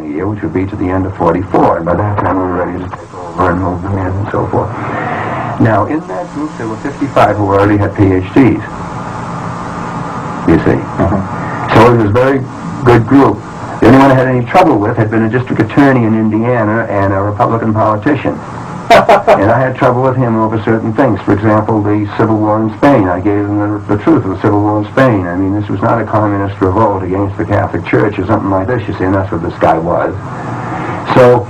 in a year, which would be to the end of 44. And by that time, we were ready to take over and move them in and so forth. Now, in that group, there were 55 who already had PhDs. You see. So it was a very good group. The only one I had any trouble with had been a district attorney in Indiana and a Republican politician. And I had trouble with him over certain things. For example, the Civil War in Spain. I gave him the truth of the Civil War in Spain. I mean, this was not a communist revolt against the Catholic Church or something like this, you see, and that's what this guy was. So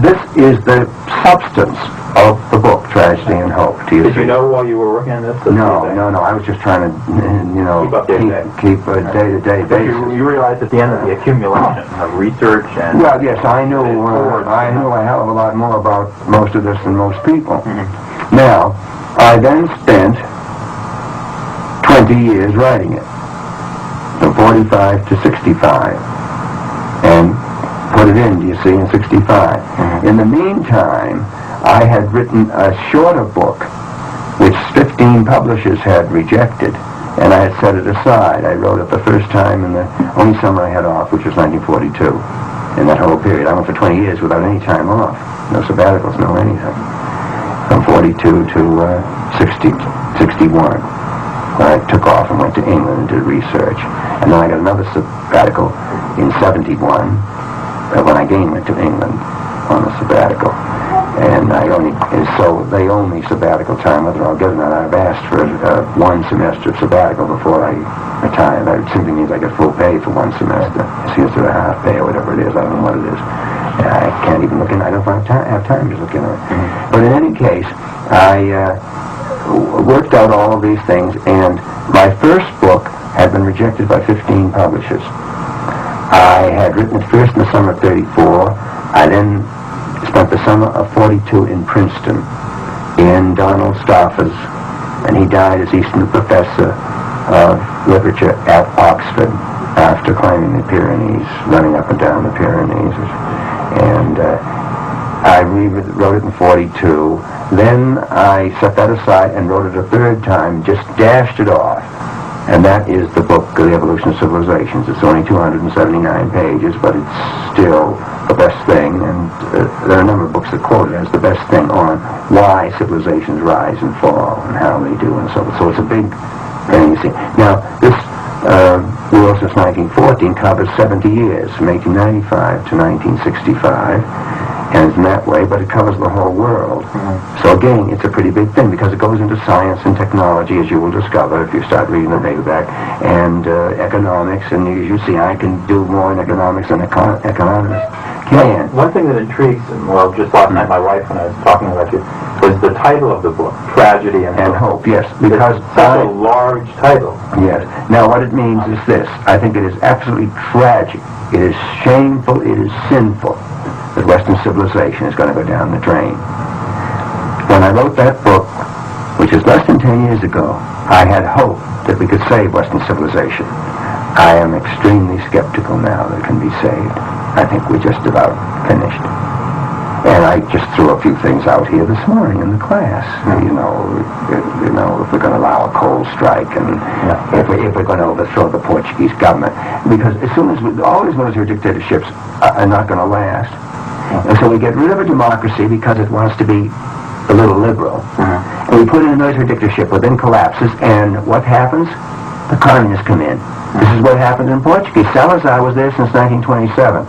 this is the substance of the book, Tragedy and Hope. Did you know while you were working on this? No. I was just trying to, keep a day-to-day basis. You realized at the end of the accumulation of research and... Well, yes, I knew I knew a hell of a lot more about most of this than most people. Now, I then spent 20 years writing it, from 45 to 65, and put it in, do you see, in 65. In the meantime, I had written a shorter book, which 15 publishers had rejected, and I had set it aside. I wrote it the first time in the only summer I had off, which was 1942. In that whole period, I went for 20 years without any time off. No sabbaticals, no anything. From 42 to 61. I took off and went to England and did research. And then I got another sabbatical in 71, when I again went to England on a sabbatical. And so they owe me sabbatical time, whether I'll get it or not. I've asked for one semester of sabbatical before I retire. That simply means I get full pay for one semester. See, instead of half pay or whatever it is. I don't know what it is. I can't even look in. I don't have time to look into it. But in any case, I worked out all of these things, and my first book had been rejected by 15 publishers. I had written it first in the summer of 34. I then spent the summer of 42 in Princeton, in Donald Stauffer's, and he died as Easton Professor of Literature at Oxford after climbing the Pyrenees, running up and down the Pyrenees. And I wrote it in 42. Then I set that aside and wrote it a third time, just dashed it off. And that is the book, The Evolution of Civilizations. It's only 279 pages, but it's still the best thing. And there are a number of books that quote it as the best thing on why civilizations rise and fall and how they do and so on. So it's a big thing, you see. Now, this world since 1914 covers 70 years, from 1895 to 1965. And it's in that way, but it covers the whole world. So again, it's a pretty big thing because it goes into science and technology, as you will discover if you start reading the paperback, and economics, and as you see, I can do more in economics than economists can. One thing that intrigues, well, just last night my wife, when I was talking about you, was the title of the book, Tragedy and Hope. Yes, because it's such a large title. Yes. Now, what it means is this. I think it is absolutely tragic. It is shameful. It is sinful that Western civilization is going to go down the drain. When I wrote that book, which is less than 10 years ago, I had hope that we could save Western civilization. I am extremely skeptical now that it can be saved. I think we're just about finished. And I just threw a few things out here this morning in the class. You know, if we're going to allow a coal strike, and if we're going to overthrow the Portuguese government, because as soon as all these military dictatorships are not going to last, and so we get rid of a democracy because it wants to be a little liberal, and we put in a military dictatorship, it then collapses, and what happens? The communists come in. This is what happened in Portugal. Salazar was there since 1927.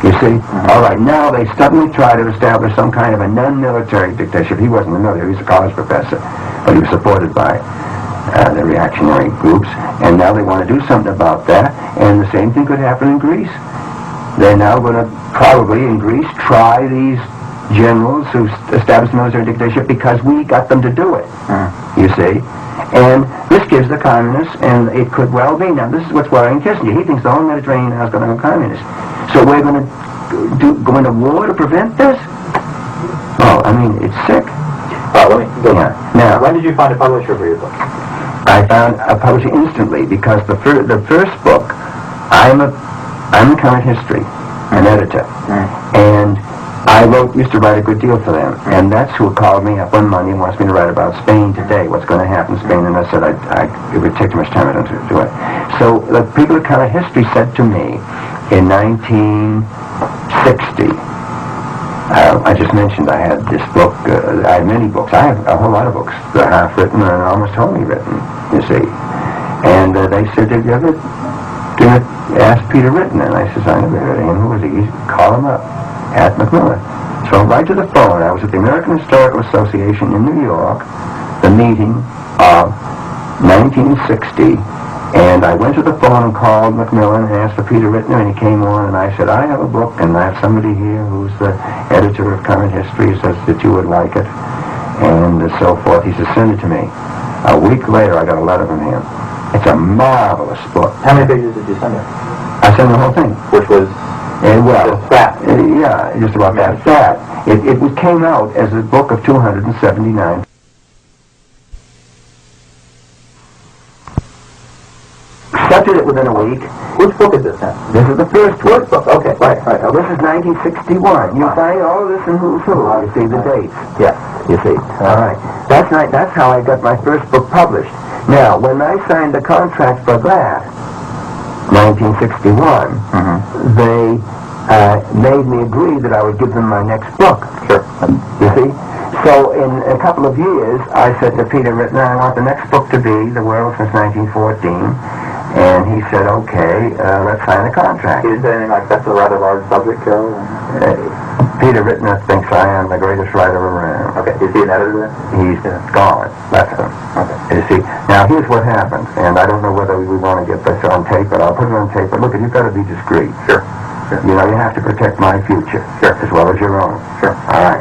You see? All right, now they suddenly try to establish some kind of a non-military dictatorship. He wasn't a military, he was a college professor, but he was supported by the reactionary groups, and now they want to do something about that, and the same thing could happen in Greece. They're now going to probably, in Greece, try these generals who established the military dictatorship because we got them to do it, you see? And this gives the communists, and it could well be, now this is what's worrying Kissinger. He thinks the whole Mediterranean now is going to go communist. So we're going to go into war to prevent this? Oh, I mean, it's sick. Let me go. Yeah. Now, when did you find a publisher for your book? I found a publisher instantly because the first book, I'm a current history, an editor, and I used to write a good deal for them, and that's who called me up one Monday and wants me to write about Spain today, what's going to happen in Spain, and I said it would take too much time to do it. So the people at Current History said to me in 1960. I just mentioned I had this book. I had many books. I have a whole lot of books. They're half written and almost wholly written, you see. And they said, "Did you ever ask Peter Written?" And I says, "I never heard of him. Who was he?" He said, "Call him up at Macmillan." So right to the phone. I was at the American Historical Association in New York, the meeting of 1960, and I went to the phone and called Macmillan and asked for Peter Rittner, and he came on, and I said, "I have a book, and I have somebody here who's the editor of Current History, says that you would like it," and so forth. He said, "Send it to me." A week later, I got a letter from him. It's a marvelous book. How many pages did you send him? I sent the whole thing. Which was well, fat. Yeah, just about that fat. It came out as a book of 279. Accepted it within a week. Which book is this now? This is the first First book. Okay, right. This is 1961. You find all of this in Who's Who. You see the dates. Yeah. You see. All right. That's right. That's how I got my first book published. Now, when I signed the contract for that, 1961, they made me agree that I would give them my next book. Sure. You see? So in a couple of years, I said to Peter Rittner, "I want the next book to be The World Since 1914. And he said, "Okay, let's sign a contract." He didn't say anything like, "That's a rather large subject, Carroll"? Peter Rittner thinks I am the greatest writer around. Okay. Is he an editor then? He's gone. Left him. Okay. You see, now here's what happened, and I don't know whether we want to get this on tape, but I'll put it on tape. But look, you've got to be discreet. Sure. You know, you have to protect my future, as well as your own. Sure. All right.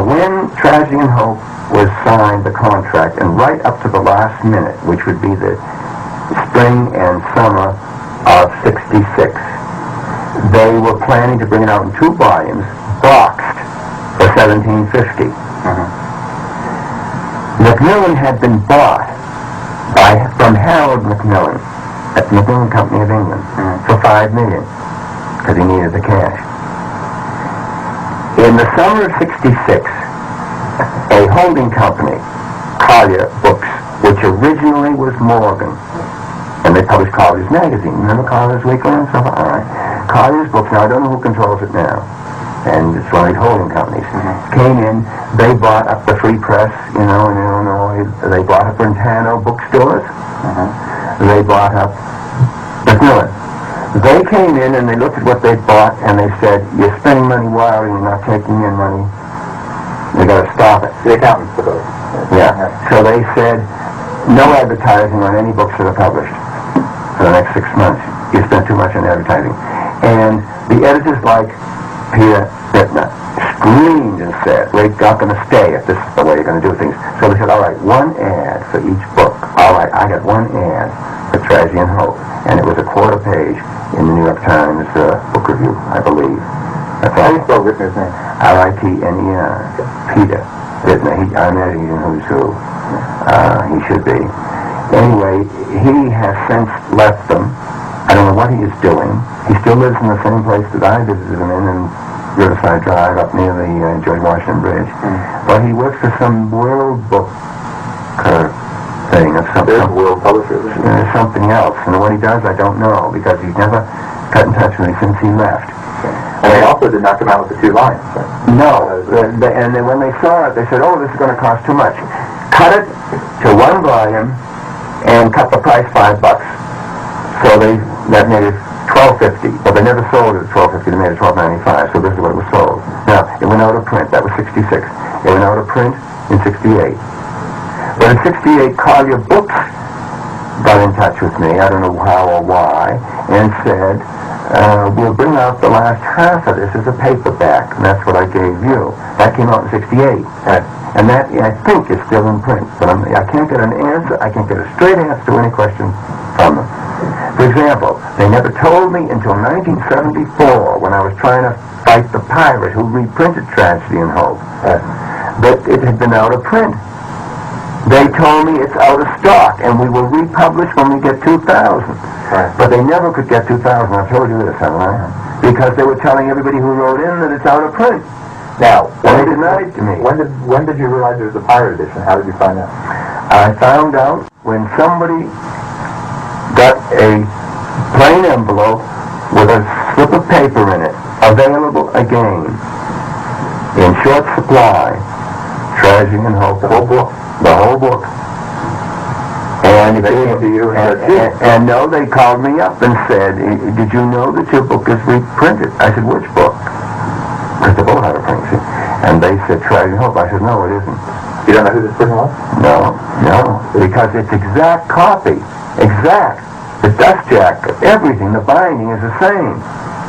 When Tragedy and Hope was signed, the contract, and right up to the last minute, which would be the spring and summer of '66, they were planning to bring it out in 2 volumes, boxed, for $17.50. Macmillan had been bought from Harold Macmillan at the Macmillan Company of England for $5 million, because he needed the cash. In the summer of '66, a holding company, Collier Books, which originally was Morgan, and they published Collier's magazine. Remember Collier's Weekly and stuff? All right. Collier's Books, now I don't know who controls it now, and it's one of these holding companies, came in, they bought up the Free Press, you know, in Illinois, they bought up Brentano bookstores, they bought up Macmillan. They came in and they looked at what they bought and they said, "You're spending money wildly, you're not taking in money. You got to stop it." The accountants for those. Yeah. So they said, "No advertising on any books that are published for the next 6 months. You spend too much on advertising." And the editors like Peter Rittner screamed and said, "We're not going to stay if this is the way you're going to do things." So they said, "All right, 1 ad for each book." All right, I got 1 ad for Tragedy and Hope, and it was a 1/4 page in the New York Times book review, I believe. That's How all. do you spell Rittner's name? Rittner. Peter Rittner. I imagine he's in Who's Who. He should be. Anyway, he has since left them. I don't know what he is doing. He still lives in the same place that I visited him in Riverside Drive up near the George Washington Bridge. But he works for some World Book thing or something. There's World Publishers. Something else. And what he does, I don't know, because he's never got in touch with me since he left. And they also did not come out with the 2 volumes. Right? No. And then when they saw it, they said, "Oh, this is going to cost too much. Cut it to 1 volume and cut the price $5. So that made it $12.50. But they never sold it at $12.50. They made it $12.95. So this is what it was sold. Now, it went out of print. That was '66. It went out of print in '68. But in '68, Collier Books got in touch with me, I don't know how or why, and said, "We'll bring out the last half of this as a paperback," and that's what I gave you. That came out in '68. And that, I think, is still in print. But I can't get an answer. I can't get a straight answer to any question from them. For example, they never told me until 1974, when I was trying to fight the pirate who reprinted Tragedy and Hope, that it had been out of print. They told me it's out of stock, and we will republish when we get 2,000. Right. But they never could get 2,000. I've told you this, haven't I? Because they were telling everybody who wrote in that it's out of print. Now, They denied to me. when did you realize there was a pirate edition? How did you find out? I found out when somebody got a plain envelope with a slip of paper in it, available again, in short supply, Tragedy and Hope, the whole book. And They came to you and said, and no, they called me up and said, did you know that your book is reprinted? I said, which book? Because they both had a print, see? And they said, Tragedy and Hope. I said, no, it isn't. You don't know who this person was? No, because it's exact copy. Exact. The dust jacket, everything, the binding is the same.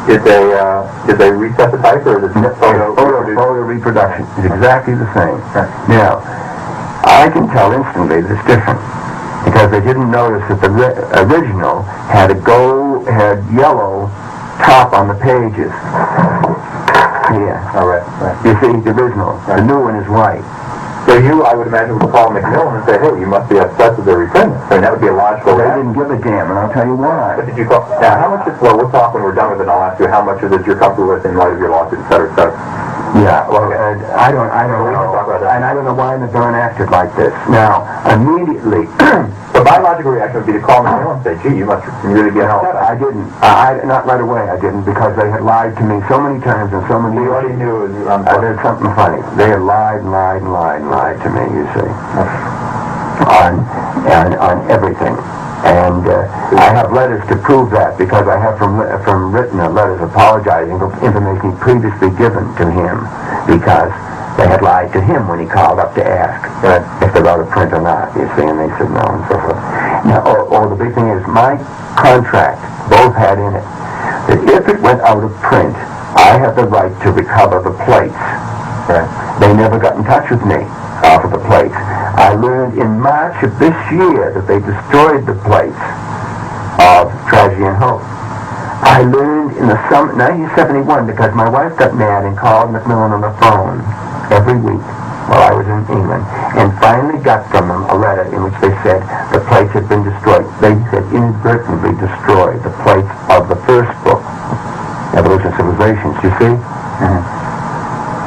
Did they reset the type, or is it Photo reproduction is exactly the same. Right. Now, I can tell instantly that it's different, because they didn't notice that the original had yellow top on the pages. Here. All right. You see, the original. Right. The new one is white. So you, I would imagine, would call Macmillan and say, hey, you must be upset that they're reprinting. I mean, that would be a logical They reaction. didn't give a damn, and I'll tell you why. What did you call? Now, how much is, well, we'll talk when we're done with it, and I'll ask you how much of it you're comfortable with in light of your lawsuit, et cetera, et cetera. Yeah, well, I don't We can talk about know. that. And I don't know why Macmillan acted like this. Now, immediately, So my logical reaction would be to call Macmillan and say, gee, you must really be upset. I didn't. Not right away, I didn't, because they had lied to me so many times and so many You years. already knew it was There's something funny. They had lied to me, you see, on everything. And I have letters to prove that, because I have from written letters apologizing for information previously given to him, because they had lied to him when he called up to ask if they wrote a print or not, you see, and they said no, and so forth. Now, the big thing is, my contract both had in it that if it went out of print, I had the right to recover the plates. They never got in touch with me off of the plates. I learned in March of this year that they destroyed the plates of Tragedy and Hope. I learned in the summer 1971, because my wife got mad and called Macmillan on the phone every week while I was in England, and finally got from them a letter in which they said the plates had been destroyed. They had inadvertently destroyed the plates of the first book, Evolution of Civilizations, you see?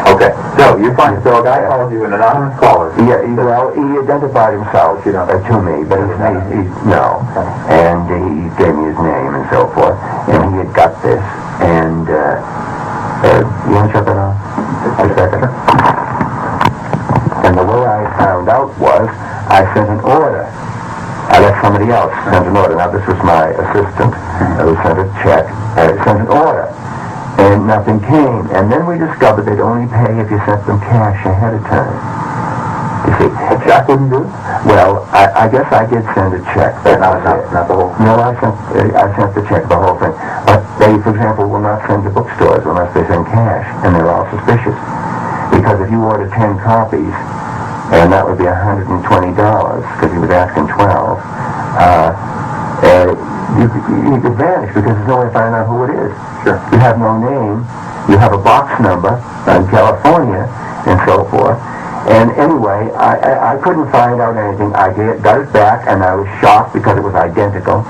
Okay. So you find, so a guy calls you, an anonymous caller. Yeah, well, he identified himself, to me, but he's no. And he gave me his name and so forth, and he had got this. And, you want to shut that off? A second. And the way I found out was, I sent an order. I let somebody else send an order. Now, this was my assistant who sent a check. Sent an order. And nothing came. And then we discovered they'd only pay if you sent them cash ahead of time. You see, a check wouldn't do? Well, I guess I did send a check. But not the whole thing. No, I sent the check, the whole thing. But they, for example, will not send to bookstores unless they send cash, and they're all suspicious. Because if you order 10 copies, and that would be $120, because he was asking 12, you could vanish, because there's no way to find out who it is. Sure. You have no name, you have a box number in California, and so forth. And anyway, I couldn't find out anything. I got it back, and I was shocked because it was identical.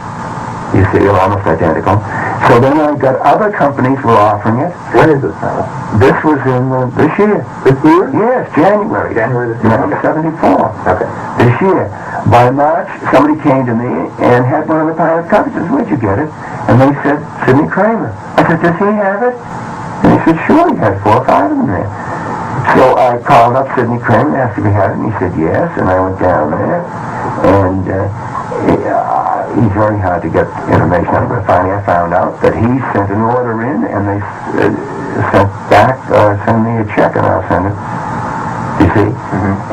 You see, they're almost identical. So then I got other companies were offering it. When is this now? This was in this year. This year? Yes, January. January this year? 1974. Okay. This year. By March, somebody came to me and had one of the pilot copies. I said, where'd you get it? And they said, Sidney Kramer. I said, does he have it? And he said, sure, he had 4 or 5 of them there. So I called up Sidney Kramer and asked if he had it, and he said yes, and I went down there, and he's very hard to get information out of, but finally I found out that he sent an order in, and they send me a check, and I'll send it, you see?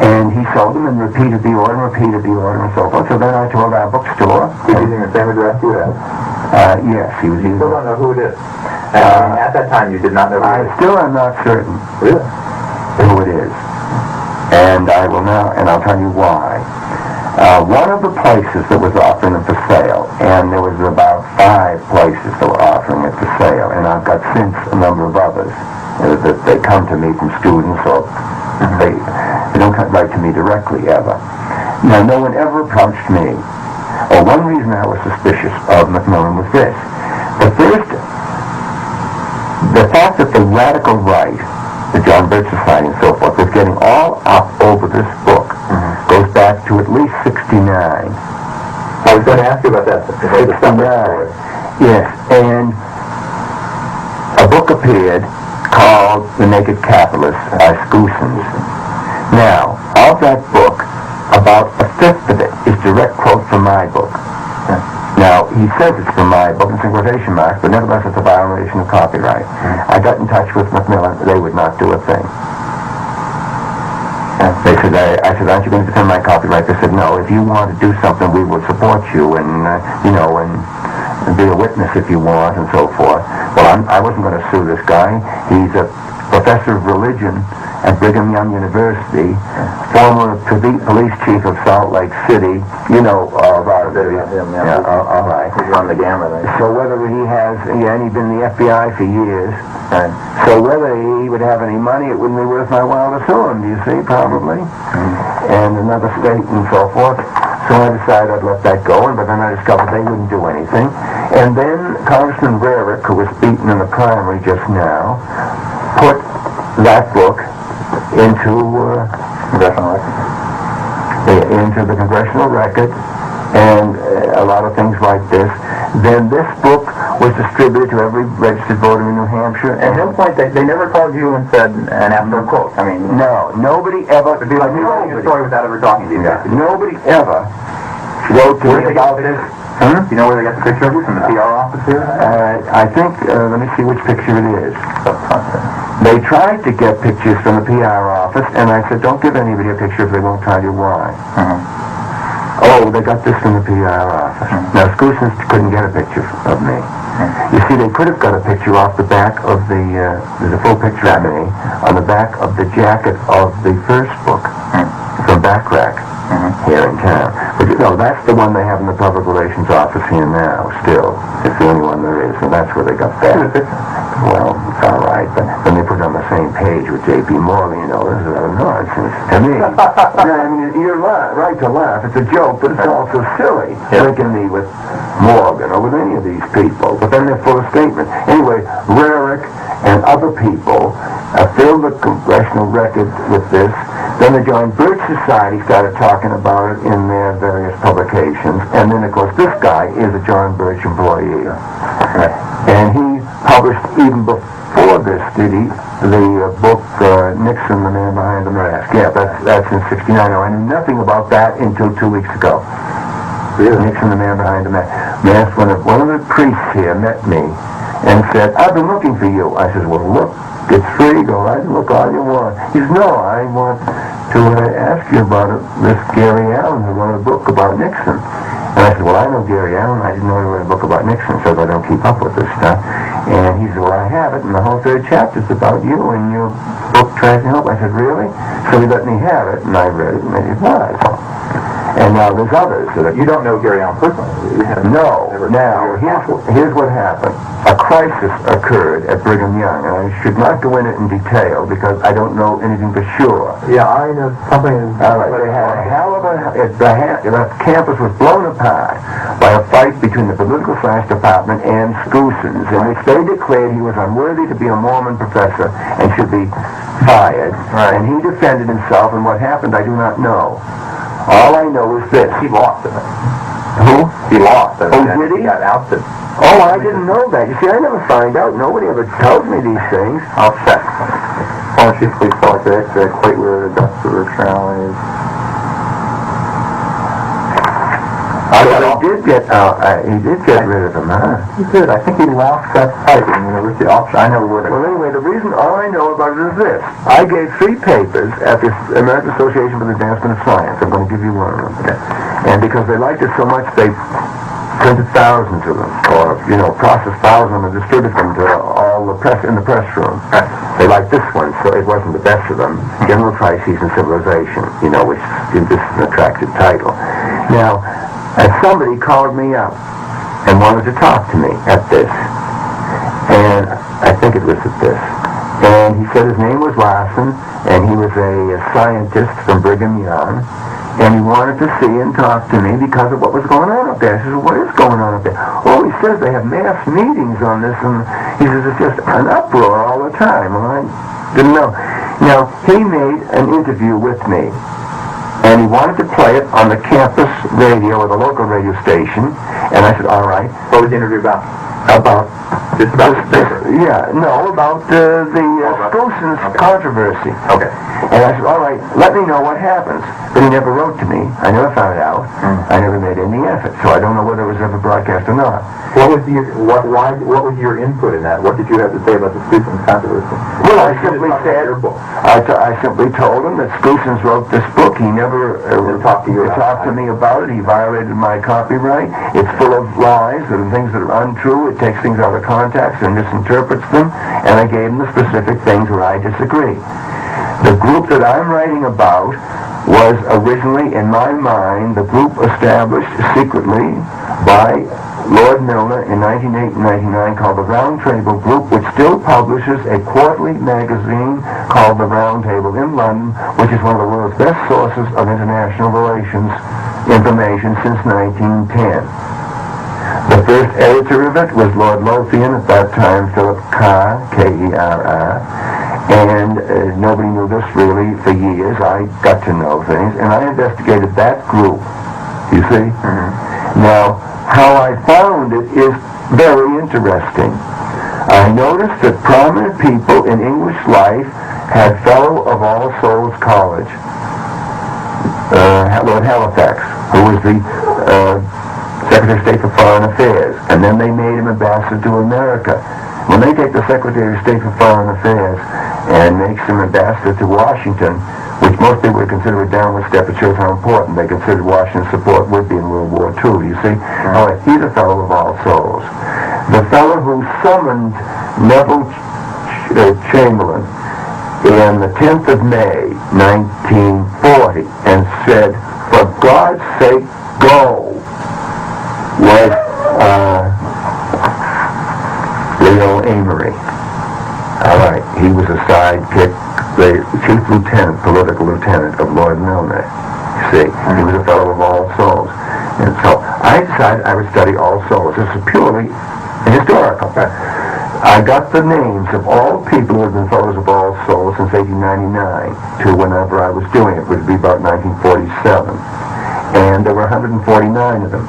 And he sold them and repeated the order, and so forth. So then I told our bookstore. He's using the same address you have? Yes, he was using. You still don't know who it is? And at that time you did not know who it is? I still am not certain. Really? Who it is. And I will now, and I'll tell you why. One of the places that was offering it for sale, and there was about 5 places that were offering it for sale, and I've got since a number of others that they come to me from students, or they don't write to me directly ever. Now, no one ever approached me. One reason I was suspicious of Macmillan was this. The fact that the radical right, the John Birch Society and so forth, was getting all up over this book, goes back to at least 69. I was going to ask you about that. 69. Yes, and book appeared called The Naked Capitalist by Scoosens. Now, of that book, about a fifth of it is direct quote from my book. Now, he says it's from my book, it's in quotation marks, but nevertheless it's a violation of copyright. I got in touch with Macmillan, they would not do a thing. They said, I said, aren't you going to defend my copyright? They said, no, if you want to do something, we will support you and, and be a witness if you want and so forth. Well, I wasn't going to sue this guy. He's a professor of religion at Brigham Young University, former police chief of Salt Lake City, about all right. He's run the gamut. So whether he has, and he's been in the FBI for years, so whether he would have any money, it wouldn't be worth my while to sue him, do you see, probably, and another state and so forth. So I decided I'd let that go, but then I discovered they wouldn't do anything. And then Congressman Rarick, who was beaten in the primary just now, put that book into the congressional record, and a lot of things like this. Then this book was distributed to every registered voter in New Hampshire. At no point, they never called you and said, and after a quote. I mean, no, nobody ever. It'd be like me telling you a story without ever talking to you. Yeah. Nobody ever wrote to me about this. Do you know where they got the picture of you from the PR office here? I think, let me see which picture it is. They tried to get pictures from the PR office, and I said, don't give anybody a picture if they won't tell you why. Oh, they got this from the PR office. Now, Scoosens couldn't get a picture of me. You see, they could have got a picture off the back of there's a full picture of me, on the back of the jacket of the first book, from Backrack, here in town. But that's the one they have in the public relations office here now, still. It's the only one there is, and that's where they got that. Well, it's all right, but then they put it on the same page with J.P. Morgan, this is nonsense to me. I mean, you're right to laugh. It's a joke, but it's also silly, linking me with Morgan or with any of these people. But then they're full of statements. Anyway, Rarick and other people filled the congressional record with this. Then the John Birch Society started talking about it in their various publications. And then, of course, this guy is a John Birch employee. And he published, even before this, did he, the book, Nixon, the Man Behind the Mask. Yeah, that's in 69. I knew nothing about that until 2 weeks ago. Really? Nixon, the Man Behind the Mask. One of the priests here met me and said, I've been looking for you. I said, well, look, it's free, go right and look all you want. He says, no, I want to ask you about this Gary Allen who wrote a book about Nixon. And I said, well, I know Gary Allen. I didn't know he wrote a book about Nixon, so I don't keep up with this stuff. And he said, well, I have it, and the whole third chapter's about you and your book, Tries to Help. I said, really? So he let me have it, and I read it, and it was. And now there's others. You don't know Gary Allen personally? No. Now, here's what happened. A crisis occurred at Brigham Young, and I should not go in it in detail because I don't know anything for sure. Yeah, I know something. All right, they had a hell of the campus was blown apart by a fight between the political science department and Scoosens, in which they declared he was unworthy to be a Mormon professor and should be fired. Right. And he defended himself, and what happened I do not know. All I know is this. He lost it. Who? He lost it. Oh, did he? He got ousted. Oh, I didn't know that. You see, I never find out. Nobody ever tells me these things. I'll check. Oh, she's please felt like they quite where the dust of her trolleys. He did get rid of him, huh? He did. I think he lost that fight in the university option. I never would have. Well, anyway, the reason, all I know about it is this. I gave 3 papers at the American Association for the Advancement of Science. I'm going to give you one of them. Okay. And because they liked it so much, they printed thousands of them, or, processed thousands of them and distributed them to all the press in the press room. They liked this one, so it wasn't the best of them. General Crises in Civilization, which this is an attractive title. Now, somebody called me up and wanted to talk to me at this. And I think it was at this. And he said his name was Larson, and he was a scientist from Brigham Young, and he wanted to see and talk to me because of what was going on up there. I said, well, what is going on up there? Oh, he says they have mass meetings on this, and he says it's just an uproar all the time. Well, I didn't know. Now, he made an interview with me, and he wanted to play it on the campus radio or the local radio station, and I said, all right. What was the interview about? About Just about the paper. about the Spruce's controversy. Okay. And I said, all right, let me know what happens. But he never wrote to me. I never found out. I never made any effort. So I don't know whether it was ever broadcast or not. What was your input in that? What did you have to say about the Spruce's controversy? Well, I simply said, your book. I simply told him that Spruce's wrote this book. He never talked to me about it. He violated my copyright. It's full of lies and things that are untrue. It takes things out of context and misinterprets them. And I gave him the specific things where I disagree. The group that I'm writing about was originally, in my mind, the group established secretly by Lord Milner in 1908 and 1999 called the Round Table Group, which still publishes a quarterly magazine called the Round Table in London, which is one of the world's best sources of international relations information since 1910. The first editor of it was Lord Lothian, at that time Philip Kerr, K-E-R-R, and nobody knew this really for years. I got to know things, and I investigated that group, you see? Now, how I found it is very interesting. I noticed that prominent people in English life had Fellow of All Souls College, Lord Halifax, who was the Secretary of State for Foreign Affairs, and then they made him ambassador to America. When they take the Secretary of State for Foreign Affairs and makes him ambassador to Washington, which most people would consider a downward step, it shows how important they considered Washington's support would be in World War II, you see? All right, he's a Fellow of All Souls. The fellow who summoned Neville Chamberlain on the 10th of May, 1940, and said, for God's sake, go, was Leo Amory. All right, he was a sidekick, the chief lieutenant, political lieutenant of Lord Milner. You see, he was a Fellow of All Souls. And so I decided I would study All Souls. This is purely historical. I got the names of all people who had been Fellows of All Souls since 1899 to whenever I was doing it, which would be about 1947. And there were 149 of them.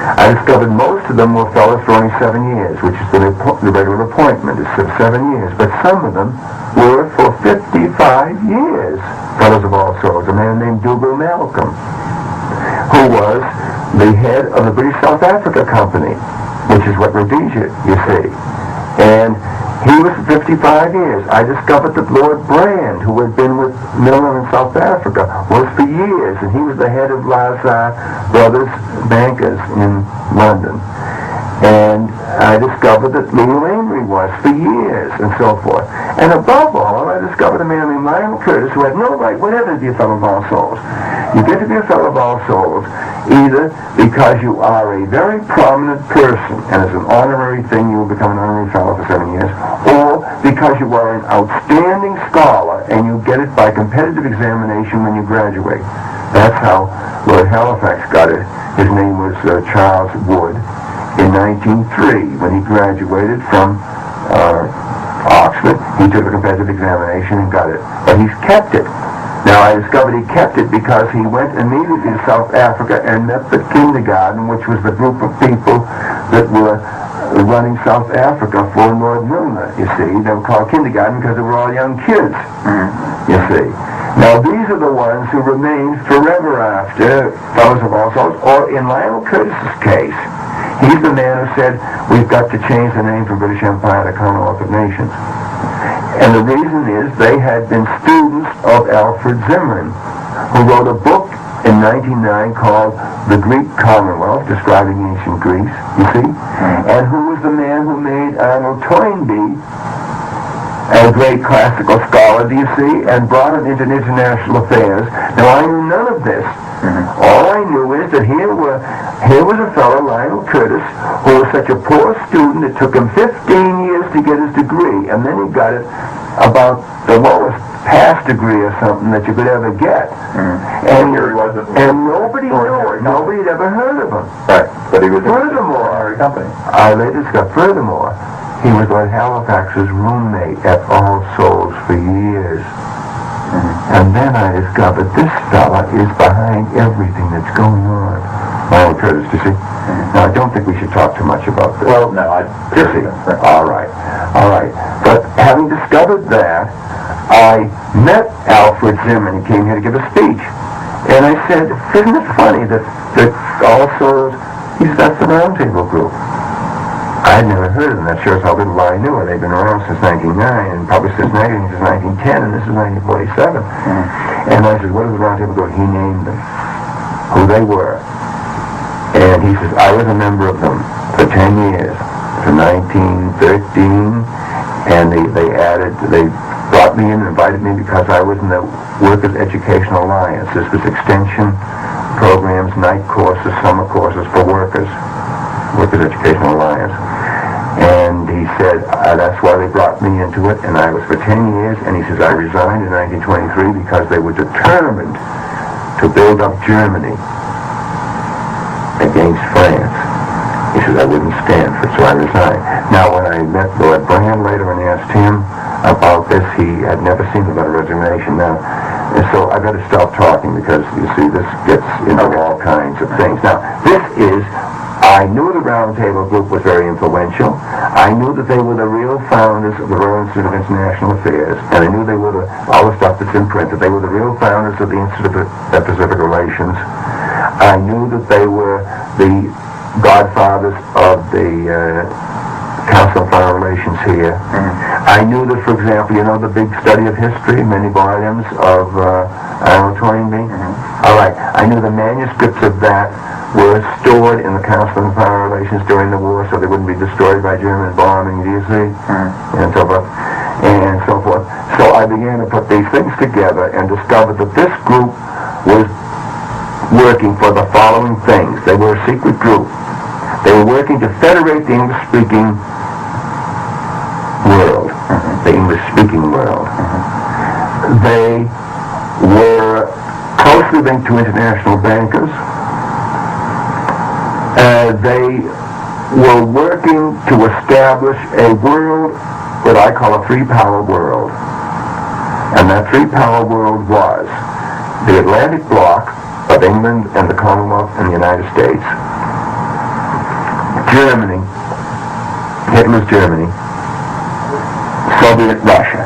I discovered most of them were fellows for only 7 years, which is the regular appointment. It's 7 years. But some of them were for 55 years, Fellows of All Souls. A man named Dougal Malcolm, who was the head of the British South Africa Company, which is what Rhodesia, you see. And he was for 55 years. I discovered that Lord Brand, who had been with Milner in South Africa, was for years, and he was the head of Lazar Brothers Bankers in London. And I discovered that Leo Amory was for years, and so forth. And above all, I discovered a man named Lionel Curtis, who had no right whatever to be a Fellow of All Souls. You get to be a Fellow of All Souls either because you are a very prominent person, and as an honorary thing you will become an honorary Fellow for 7 years, or because you are an outstanding scholar and you get it by competitive examination when you graduate. That's how Lord Halifax got it. His name was Charles Wood. In 1903, when he graduated from Oxford, he took a competitive examination and got it. But he's kept it. Now, I discovered he kept it because he went immediately to South Africa and met the kindergarten, which was the group of people that were running South Africa for Lord Milner, you see. They were called kindergarten because they were all young kids, you see. Now, these are the ones who remained forever after Fellows of All Souls, or in Lionel Curtis's case, he's the man who said, we've got to change the name from British Empire to Commonwealth of Nations. And the reason is they had been students of Alfred Zimmerman, who wrote a book in 1909 called The Greek Commonwealth, describing ancient Greece, you see, and who was the man who made Arnold Toynbee a great classical scholar, do you see, and brought him into international affairs. Now, I knew none of this. All I knew is that here was a fellow, Lionel Curtis, who was such a poor student, it took him 15 years to get his degree, and then he got it about the lowest pass degree or something that you could ever get. And nobody knew it. Nobody had ever heard of him. Right. But he was furthermore, a company. I later discovered, furthermore, he was Lord Halifax's roommate at All Souls for years. And then I discovered this fella is behind everything that's going on. Oh, Curtis, you see? Now, I don't think we should talk too much about this. Well, no, You see? All right. But having discovered that, I met Alfred Zimmern. He came here to give a speech. And I said, isn't it funny that also, he said, that's the Roundtable Group. I had never heard of them. That shows how little I knew. And they've been around since 1909, and published since 1910, and this is 1947. And I said, what is the Roundtable Group? He named them, who they were. And he says, I was a member of them for 10 years, from 1913, and they brought me in and invited me because I was in the Workers' Educational Alliance. This was extension programs, night courses, summer courses for Workers' Educational Alliance. And he said, that's why they brought me into it, and I was for 10 years, and he says, I resigned in 1923 because they were determined to build up Germany against France. He says, I wouldn't stand for it, so I resigned. Now, when I met Lord Brand later and asked him about this, he had never seen the letter of resignation. Now, and so I better stop talking because, you see, this gets into all kinds of things. Now, I knew the Roundtable Group was very influential. I knew that they were the real founders of the Royal Institute of International Affairs, and I knew they were all the stuff that's in print, that they were the real founders of the Institute of Pacific Relations. I knew that they were the godfathers of the Council on Foreign Relations here. I knew that, for example, the big study of history, many volumes of Arnold Toynbee. All right, I knew the manuscripts of that were stored in the Council on Foreign Relations during the war, so they wouldn't be destroyed by German bombing, do you see? And so forth. And so forth. So I began to put these things together and discovered that this group was working for the following things. They were a secret group. They were working to federate the English-speaking world. The English-speaking world. They were closely linked to international bankers. They were working to establish a world, what I call a three-power world. And that three-power world was the Atlantic bloc of England and the Commonwealth and the United States, Germany, Hitler's Germany, Soviet Russia,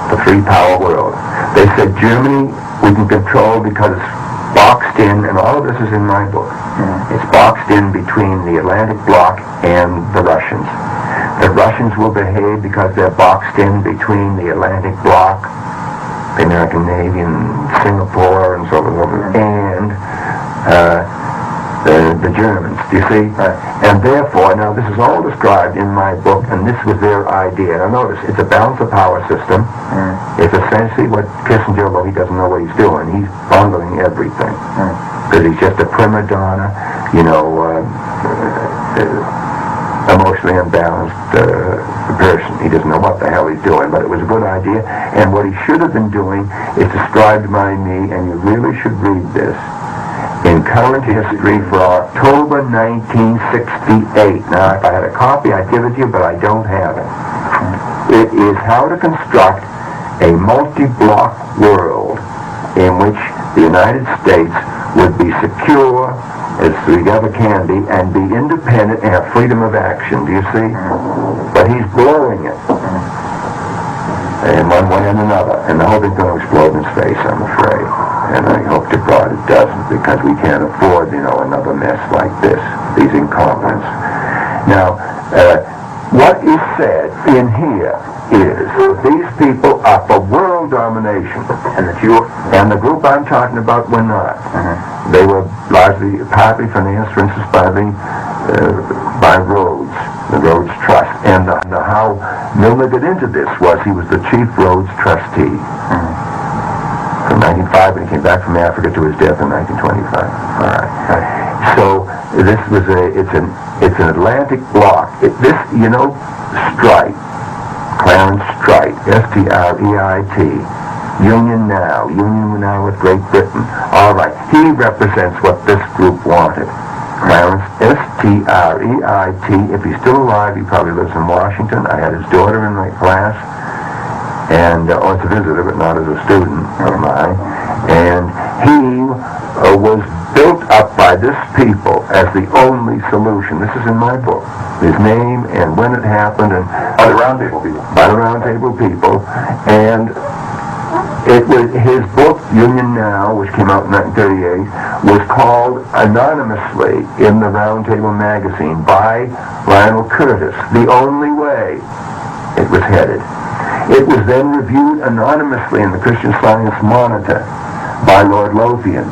the three-power world. They said Germany we can control because it's boxed in, and all of this is in my book. It's boxed in between the Atlantic bloc and the Russians. The Russians will behave because they're boxed in between the Atlantic bloc, the American Navy and Singapore and so forth, and the Germans, do you see? And therefore, now this is all described in my book, and this was their idea. Now notice, it's a balance of power system. It's essentially what Kissinger, although he doesn't know what he's doing, he's bungling everything. Because he's just a prima donna, emotionally unbalanced person. He doesn't know what the hell he's doing, but it was a good idea. And what he should have been doing is described by me, and you really should read this, in Current History for October 1968. Now, if I had a copy, I'd give it to you, but I don't have it. It is how to construct a multi-block world in which the United States would be secure as we ever can be, and be independent and have freedom of action. Do you see? But he's blowing it in one way and another, and the whole thing's going to explode in his face, I'm afraid. And I hope to God it doesn't, because we can't afford, another mess like this, these incompetents. Now, what is said in here is these people are for world domination, and the group I'm talking about were not. They were partly financed, for instance, by Rhodes, the Rhodes Trust. And how Milner got into this was he was the chief Rhodes trustee from 1905 when he came back from Africa to his death in 1925. All right. So this was it's an Atlantic bloc. Streit, Clarence Streit, S-T-R-E-I-T, Union Now with Great Britain. All right, he represents what this group wanted. Clarence, S-T-R-E-I-T, if he's still alive, he probably lives in Washington. I had his daughter in my class, and as a visitor, but not as a student of mine. And he was built up by this people as the only solution. This is in my book. His name and when it happened, and By the Round Table people. by the Round Table people, and it was his book, Union Now, which came out in 1938, was called anonymously in the Round Table magazine by Lionel Curtis, The Only Way. It was headed. It was then reviewed anonymously in the Christian Science Monitor by Lord Lothian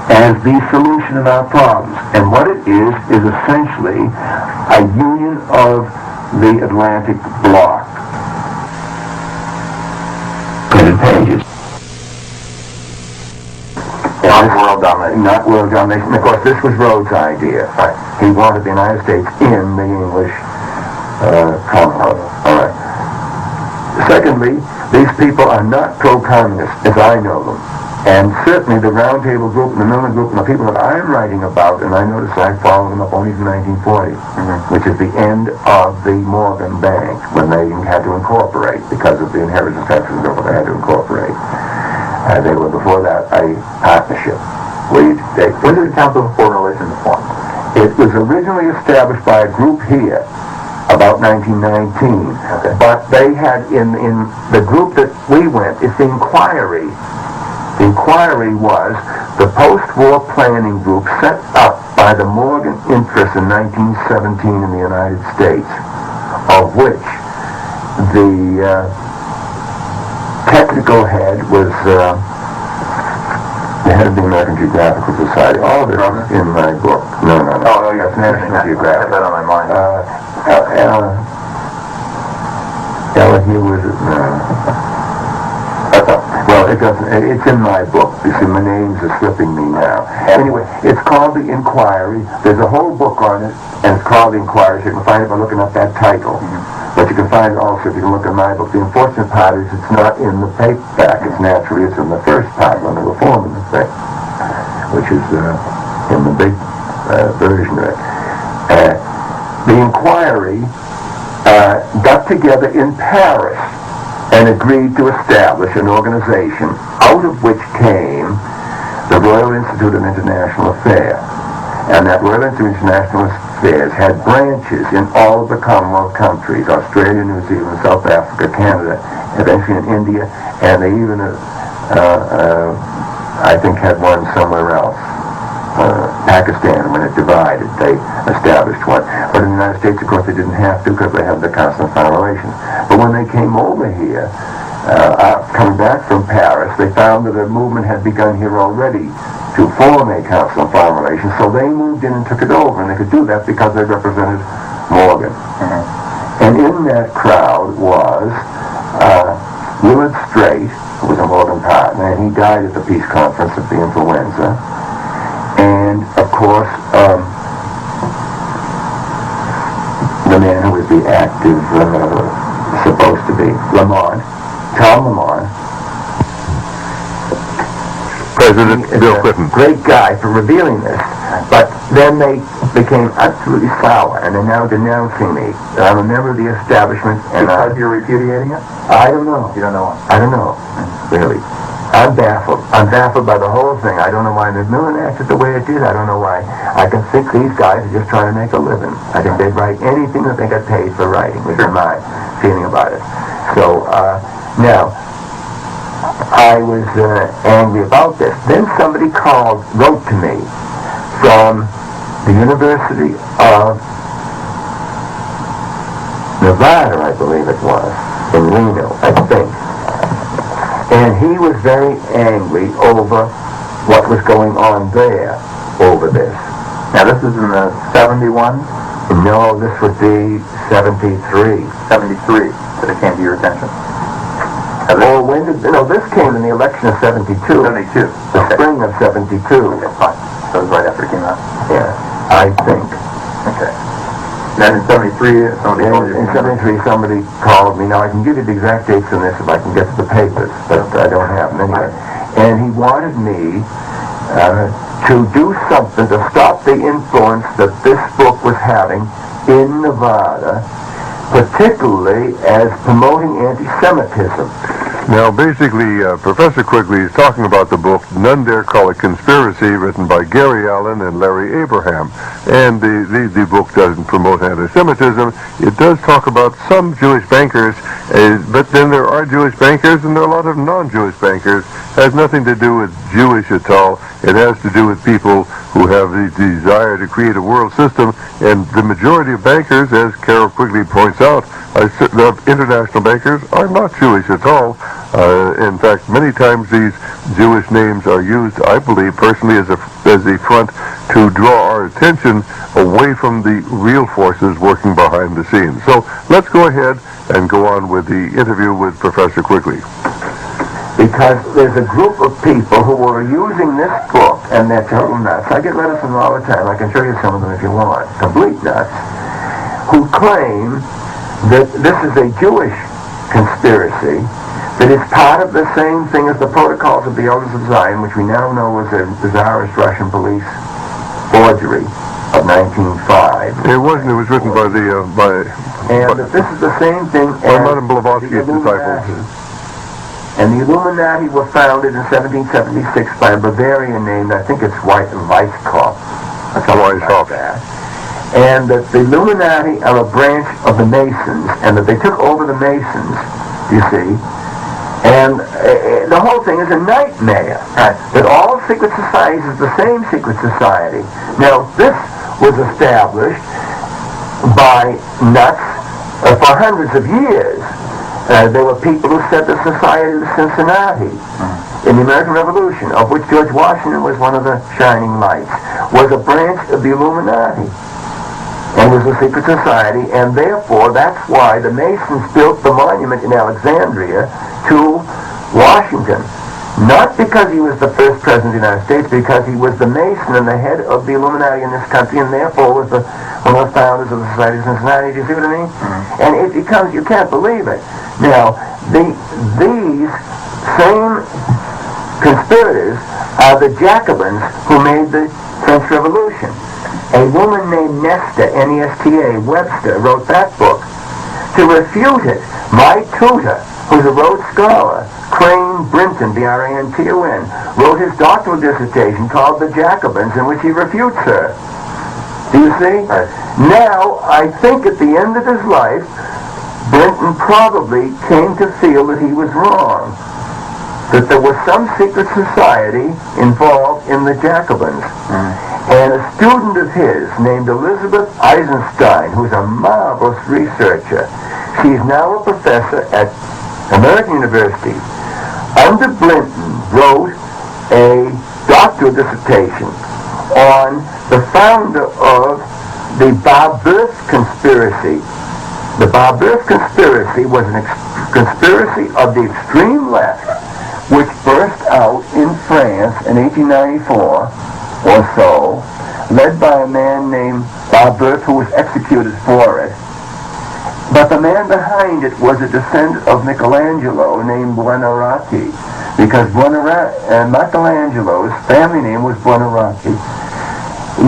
as the solution of our problems. And what it is essentially a union of the Atlantic bloc. Printed pages. Not world domination. Not world domination. Of course, this was Rhodes' idea. Right. He wanted the United States in the English Commonwealth. All right. Secondly, these people are not pro-communist, as I know them. And certainly the Round Table group and the Milner group and the people that I'm writing about, and I notice I followed them up only from 1940, which is the end of the Morgan Bank, when they had to incorporate because of the inheritance taxes and they had to incorporate. They were before that a partnership. When did the Council for Religion form? It was originally established by a group here about 1919, Okay. but they had in the group that we went, it's the Inquiry. The Inquiry was the post-war planning group set up by the Morgan interests in 1917 in the United States, of which the technical head was the head of the American Geographical Society. All of it is in my book. No. Oh, yes, National I Geographic. have that on my mind. Ella was it? Well, it doesn't. It's in my book. You see, my names are slipping me now. Anyway, it's called The Inquiry. There's a whole book on it, and it's called The Inquiry. So you can find it by looking up that title. But you can find it also if you can look at my book. The unfortunate part is it's not in the paperback. It's naturally it's in the first part when they were forming the thing, which is in the big version of it. The Inquiry got together in Paris and agreed to establish an organization out of which came the Royal Institute of International Affairs. And that Royal Institute of International Affairs had branches in all of the Commonwealth countries, Australia, New Zealand, South Africa, Canada, eventually in India, and they even, I think, had one somewhere else. Pakistan, when it divided, they established one. But in the United States, of course, they didn't have to because they had the Council on Foreign Relations. But when they came over here, coming back from Paris, they found that a movement had begun here already to form a Council on Foreign Relations, so they moved in and took it over, and they could do that because they represented Morgan. And in that crowd was Willard Straight, who was a Morgan partner, and he died at the peace conference of the influenza. And, of course, the man who was the active, supposed to be, Tom Lamont. President Bill Clinton. Great guy for revealing this. But then they became absolutely sour, and they're now denouncing me. I'm a member of the establishment, and Because you're repudiating it? I don't know. You don't know why? I don't know, really. I'm baffled. I'm baffled by the whole thing. I don't know why Macmillan acted the way it did. I don't know why. I can think these guys are just trying to make a living. I think they'd write anything that they got paid for writing, which is my feeling about it. So, now, I was angry about this. Then somebody wrote to me from the University of Nevada, I believe it was, in Reno, I think. And he was very angry over what was going on there, over this. Now, this is in the 71, No, this would be 73. 73, that it came to your attention. Oh, this came in the election of 72. 72. The spring of 72. Okay, fine. So it was right after it came out. Yeah, I think. Okay. Then in 73, somebody told you. In 73, somebody called me. Now, I can give you the exact dates on this if I can get to the papers, but I don't have them anyway. And he wanted me to do something to stop the influence that this book was having in Nevada, particularly as promoting anti-Semitism. Now, basically, Professor Quigley is talking about the book None Dare Call It Conspiracy, written by Gary Allen and Larry Abraham. And the book doesn't promote anti-Semitism. It does talk about some Jewish bankers, but then there are Jewish bankers and there are a lot of non-Jewish bankers. It has nothing to do with Jewish at all. It has to do with people who have the desire to create a world system, and the majority of bankers, as Carroll Quigley points out, the international bankers are not Jewish at all. In fact, many times these Jewish names are used, I believe, personally as a front to draw our attention away from the real forces working behind the scenes. So let's go ahead and go on with the interview with Professor Quigley. Because there's a group of people who are using this book, and they're total nuts. I get letters from them all the time. I can show you some of them if you want. Complete nuts. Who claim that this is a Jewish conspiracy, that it's part of the same thing as the Protocols of the Elders of Zion, which we now know was a bizarrest Russian police forgery of 1905. It wasn't. It was written by and that this is the same thing by as Madame Blavatsky's the disciples. And the Illuminati were founded in 1776 by a Bavarian named, I think it's Weishaupt, or something like that. And that the Illuminati are a branch of the Masons, and that they took over the Masons, you see. And the whole thing is a nightmare. That all secret societies is the same secret society. Now, this was established by nuts for hundreds of years. There were people who said the Society of Cincinnati in the American Revolution, of which George Washington was one of the shining lights, was a branch of the Illuminati and was a secret society, and therefore that's why the Masons built the monument in Alexandria to Washington. Not because he was the first president of the United States, because he was the Mason and the head of the Illuminati in this country, and therefore was one of the founders of the Society of Cincinnati. Do you see what I mean? And it becomes, you can't believe it. Now, these same conspirators are the Jacobins who made the French Revolution. A woman named Nesta, N-E-S-T-A, Webster, wrote that book. To refute it, my tutor, who's a Rhodes Scholar, Crane Brinton, B-R-A-N-T-O-N, wrote his doctoral dissertation called The Jacobins, in which he refutes her. Do you see? Now, I think at the end of his life, Brinton probably came to feel that he was wrong, that there was some secret society involved in the Jacobins. And a student of his named Elizabeth Eisenstein, who's a marvelous researcher, she's now a professor at American University, under Brinton wrote a doctoral dissertation on the founder of the Barbeuf conspiracy. The Barbeuf conspiracy was a conspiracy of the extreme left, which burst out in France in 1894 or so, led by a man named Barbeuf, who was executed for it. But the man behind it was a descendant of Michelangelo named Buonarroti, because Michelangelo's family name was Buonarroti.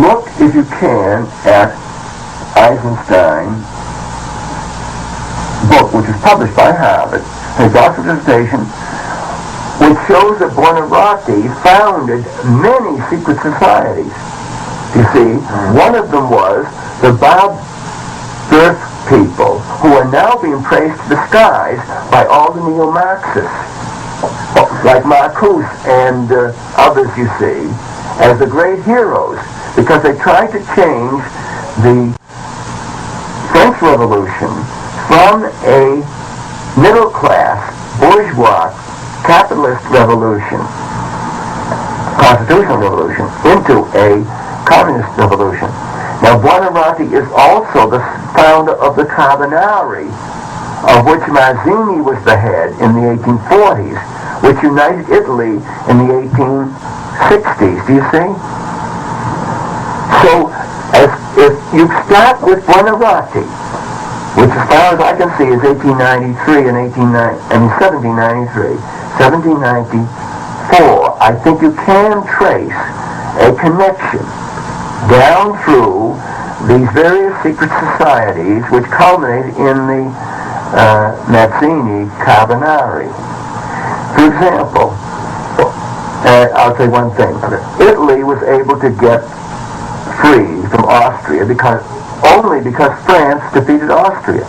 Look, if you can, at Eisenstein's book, which was published by Harvard, his doctoral dissertation, which shows that Buonarroti founded many secret societies. You see, one of them was the Barbeuf people, who are now being praised to the skies by all the neo-Marxists, like Marcuse and others, you see, as the great heroes, because they tried to change the French Revolution from a middle-class, bourgeois, capitalist revolution, constitutional revolution, into a communist revolution. Now, Buonarroti is also the founder of the Carbonari, of which Mazzini was the head in the 1840s, which united Italy in the 1860s. Do you see? So, if you start with Buonarroti, which as far as I can see is 1893 and 1793, 1794, I think you can trace a connection down through these various secret societies which culminate in the Mazzini Carbonari. For example, I'll say one thing. Italy was able to get free from Austria only because France defeated Austria.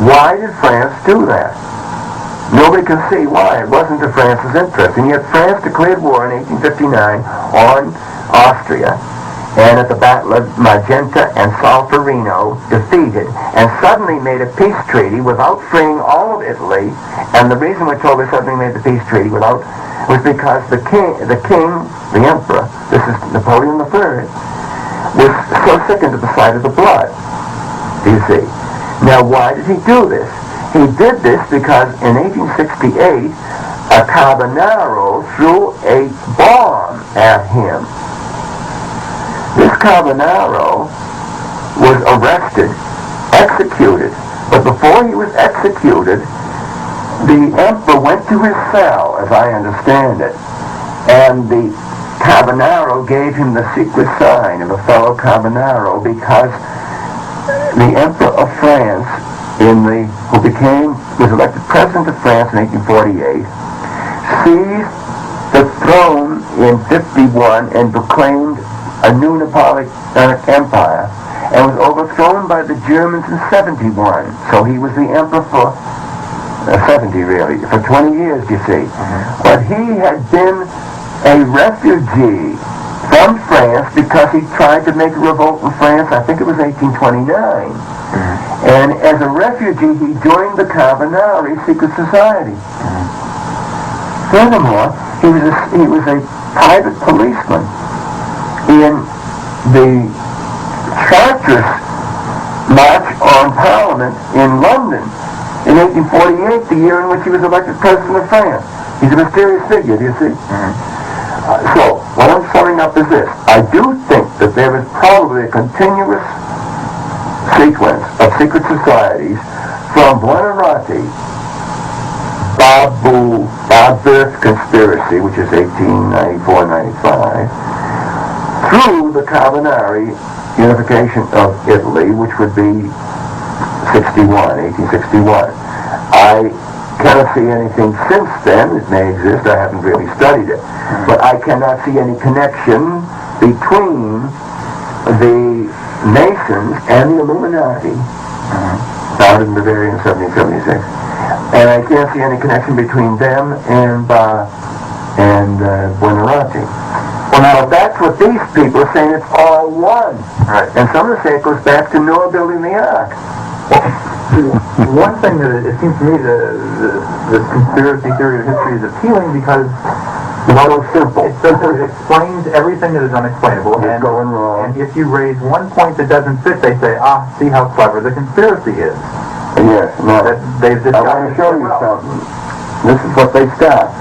Why did France do that? Nobody can see why. It wasn't to France's interest. And yet France declared war in 1859 on Austria, and at the Battle of Magenta and Solferino defeated, and suddenly made a peace treaty without freeing all of Italy. And the reason we're told they suddenly made the peace treaty was because the emperor, this is Napoleon III, was so sickened at the sight of the blood. Do you see? Now, why did he do this? He did this because in 1868, a Carbonaro threw a bomb at him. This Carbonaro was arrested, executed, but before he was executed, the emperor went to his cell, as I understand it, and the Carbonaro gave him the secret sign of a fellow Carbonaro because the emperor of France, was elected president of France in 1848, seized the throne in 51 and proclaimed a new Napoleonic empire, and was overthrown by the Germans in 71. So he was the emperor for 70 really, for 20 years, you see. But he had been a refugee from France because he tried to make a revolt in France, I think it was 1829. And as a refugee, he joined the Carbonari secret society. Furthermore, he was a private policeman in the Chartist March on Parliament in London in 1848, the year in which he was elected president of France. He's a mysterious figure, do you see? So, what I'm summing up is this. I do think that there is probably a continuous sequence of secret societies from Buonarroti, Bob's birth conspiracy, which is 1894-95, through the Carbonari unification of Italy, which would be 1861. I cannot see anything since then. It may exist. I haven't really studied it. But I cannot see any connection between the Masons and the Illuminati, founded in Bavaria in 1776. And I can't see any connection between them and Buonarroti. Well, now, that's what these people are saying. It's all one. Right. And some of them say it goes back to Noah building the ark. One thing that it seems to me this conspiracy theory of history is appealing because it's so simple. It explains everything that is unexplainable. It's going wrong. And if you raise one point that doesn't fit, they say, see how clever the conspiracy is. Yes, no. That they've I want to show you something. This is what they start.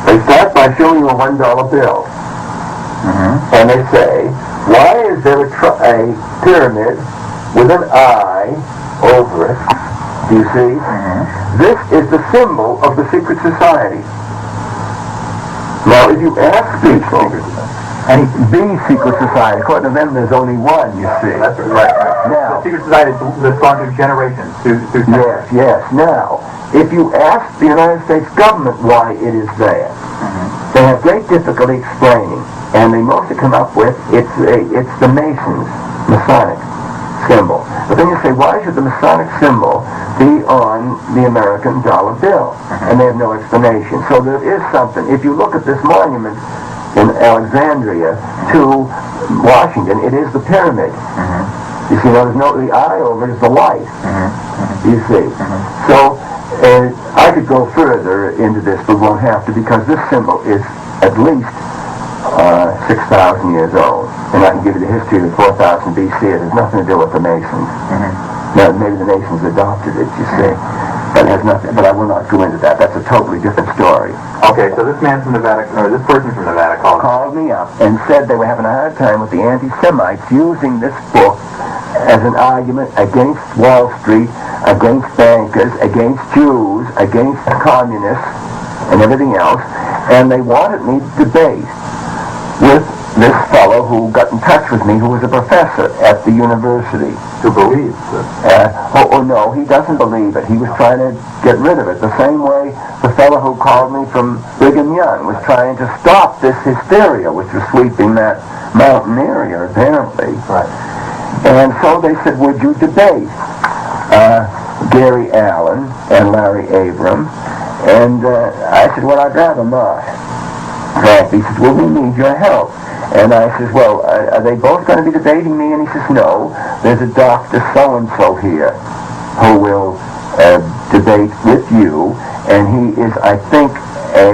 They start by showing you a $1 bill. And they say, why is there a pyramid with an eye over it? Do you see? This is the symbol of the secret society. Now, if you ask people, and the secret society, according to them, there's only one, you see. That's right. Now, the secret society that's gone through generations. Yes. Now, if you ask the United States government why it is there, they have great difficulty explaining, and they mostly come up with it's the Masons, Masonic symbol. But then you say, why should the Masonic symbol be on the American dollar bill? And they have no explanation. So there is something. If you look at this monument in Alexandria to Washington, it is the pyramid. You see, there's the eye over it is the light. You see. So I could go further into this, but won't have to, because this symbol is at least 6,000 years old. And I can give you the history of 4000 BC. It has nothing to do with the Masons. Now, maybe the Masons adopted it, you see. But it has nothing. But I will not go into that. That's a totally different story. Okay, so this man from Nevada, or this person from Nevada called me up and said they were having a hard time with the anti-Semites using this book as an argument against Wall Street, against bankers, against Jews, against communists, and everything else. And they wanted me to debate with this fellow who got in touch with me, who was a professor at the university. Who believes this? No, he doesn't believe it. He was trying to get rid of it. The same way the fellow who called me from Brigham Young was trying to stop this hysteria, which was sweeping that mountain area, apparently. Right. And so they said, would you debate Gary Allen and Larry Abram? And I said, well, I'd rather not. Frankly, he says, well, we need your help. And I says, well, are they both going to be debating me? And he says, no, there's a Dr. So-and-so here who will debate with you. And he is, I think, a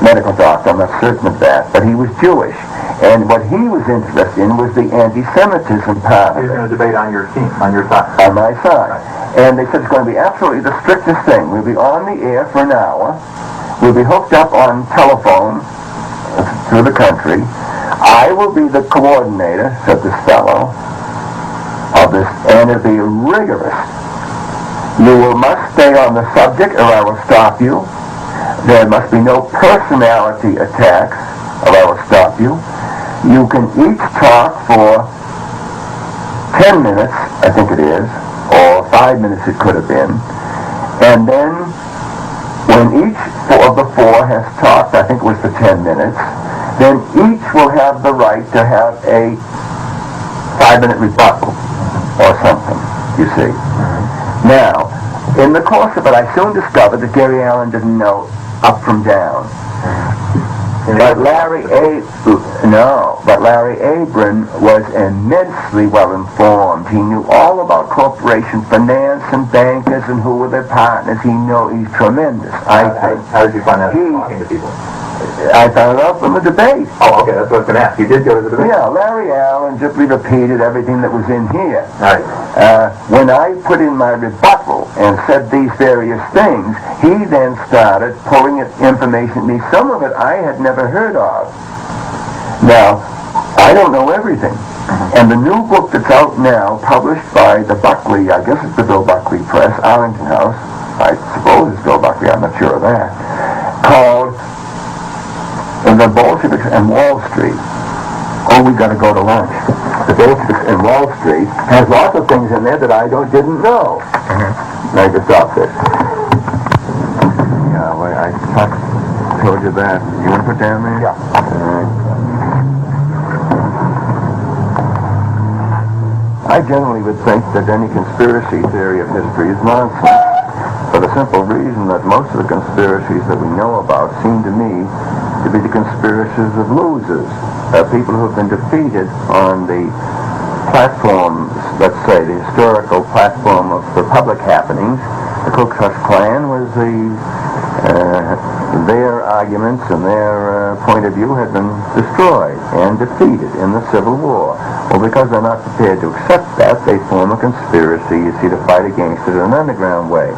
medical doctor. I'm not certain of that. But he was Jewish. And what he was interested in was the anti-Semitism part of He's it. going to debate on your team, on your side. On my side. And they said it's going to be absolutely the strictest thing. We'll be on the air for an hour. We'll be hooked up on telephone through the country. I will be the coordinator, said this fellow, of this, and it'll be rigorous. You must stay on the subject or I will stop you. There must be no personality attacks or I will stop you. You can each talk for 10 minutes, I think it is, or 5 minutes it could have been. And then when each of the four has talked, I think it was for 10 minutes, then each will have the right to have a 5-minute rebuttal or something, you see. Now, in the course of it, I soon discovered that Gary Allen didn't know up from down. But Larry Abram was immensely well informed. He knew all about corporation finance and bankers and who were their partners. He's tremendous. How did you find out talking to people? I found out from the debate. Oh, okay, that's what I was going to ask. You did go to the debate? Yeah, Larry Allen simply repeated everything that was in here. Right. When I put in my rebuttal and said these various things, he then started pulling information at me. Some of it I had never heard of. Now, I don't know everything. And the new book that's out now, published by the Buckley, I guess it's the Bill Buckley Press, Arlington House, I suppose it's Bill Buckley, I'm not sure of that, called The Bolsheviks and Wall Street. Oh, we got to go to lunch. The Bolsheviks and Wall Street has lots of things in there that I didn't know. I just stopped this. Yeah, well, I told you that. You want to put down there? Yeah. I generally would think that any conspiracy theory of history is nonsense, for the simple reason that most of the conspiracies that we know about seem to me to be the conspiracies of losers, people who have been defeated on the platforms, let's say, the historical platform of the public happenings. The Ku Klux Klan was their arguments and their point of view had been destroyed and defeated in the Civil War. Well, because they're not prepared to accept that, they form a conspiracy, you see, to fight against it in an underground way.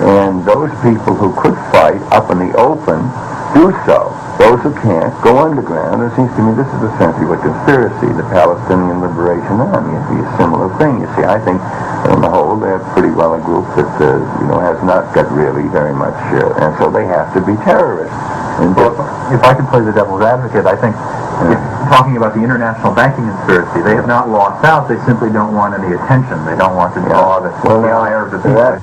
And those people who could fight up in the open do so. Those who can't go underground. It seems to me this is essentially what conspiracy, the Palestinian Liberation Army, would be a similar thing. You see, I think on the whole they're pretty well a group that has not got really very much, and so they have to be terrorists. And Well, if I can play the devil's advocate, I think talking about the international banking conspiracy, they have not lost out. They simply don't want any attention. They don't want to draw the ire of the people.